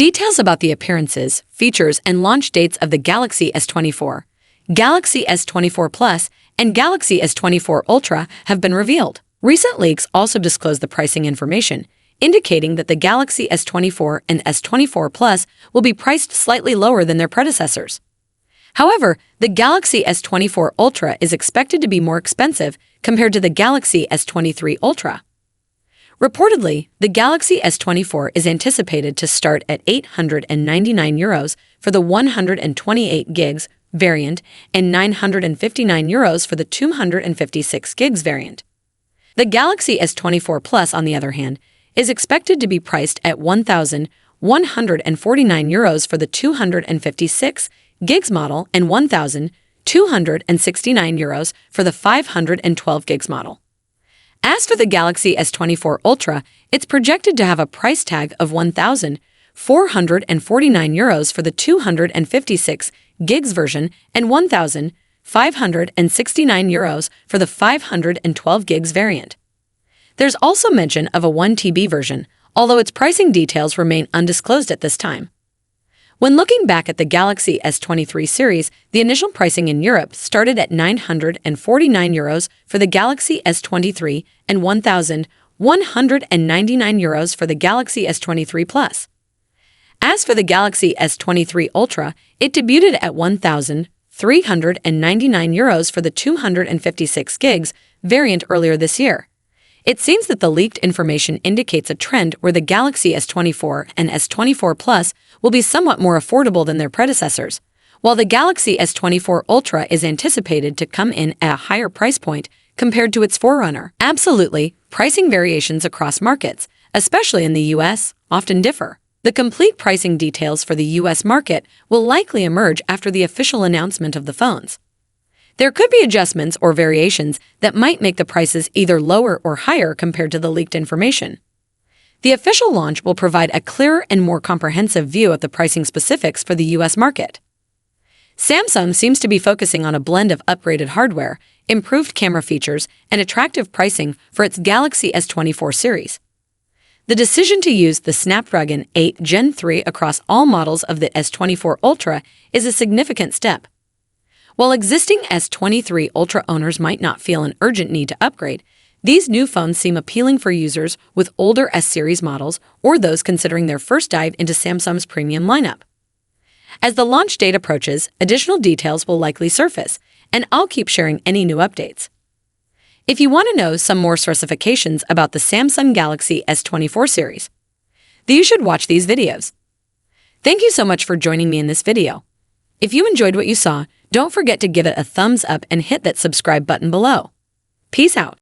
Details about the appearances, features, and launch dates of the Galaxy S24, Galaxy S24 Plus, and Galaxy S24 Ultra have been revealed. Recent leaks also disclosed the pricing information, indicating that the Galaxy S24 and S24 Plus will be priced slightly lower than their predecessors. However, the Galaxy S24 Ultra is expected to be more expensive compared to the Galaxy S23 Ultra. Reportedly, the Galaxy S24 is anticipated to start at €899 for the 128 gigs variant and €959 for the 256 gigs variant. The Galaxy S24 Plus, on the other hand, is expected to be priced at €1,149 for the 256 gigs model and €1,269 for the 512 gigs model. As for the Galaxy S24 Ultra, it's projected to have a price tag of €1,449 for the 256 gigs version and €1,569 for the 512 gigs variant. There's also mention of a 1 TB version, although its pricing details remain undisclosed at this time. When looking back at the Galaxy S23 series, the initial pricing in Europe started at €949 for the Galaxy S23 and €1,199 for the Galaxy S23 Plus. As for the Galaxy S23 Ultra, it debuted at €1,399 for the 256 gigs variant earlier this year. It seems that the leaked information indicates a trend where the Galaxy S24 and S24 Plus will be somewhat more affordable than their predecessors, while the Galaxy S24 Ultra is anticipated to come in at a higher price point compared to its forerunner. Absolutely, pricing variations across markets, especially in the US, often differ. The complete pricing details for the US market will likely emerge after the official announcement of the phones. There could be adjustments or variations that might make the prices either lower or higher compared to the leaked information. The official launch will provide a clearer and more comprehensive view of the pricing specifics for the US market. Samsung seems to be focusing on a blend of upgraded hardware, improved camera features, and attractive pricing for its Galaxy S24 series. The decision to use the Snapdragon 8 Gen 3 across all models of the S24 Ultra is a significant step. While existing S23 Ultra owners might not feel an urgent need to upgrade, these new phones seem appealing for users with older S-series models or those considering their first dive into Samsung's premium lineup. As the launch date approaches, additional details will likely surface, and I'll keep sharing any new updates. If you want to know some more specifications about the Samsung Galaxy S24 series, then you should watch these videos. Thank you so much for joining me in this video. If you enjoyed what you saw, don't forget to give it a thumbs up and hit that subscribe button below. Peace out.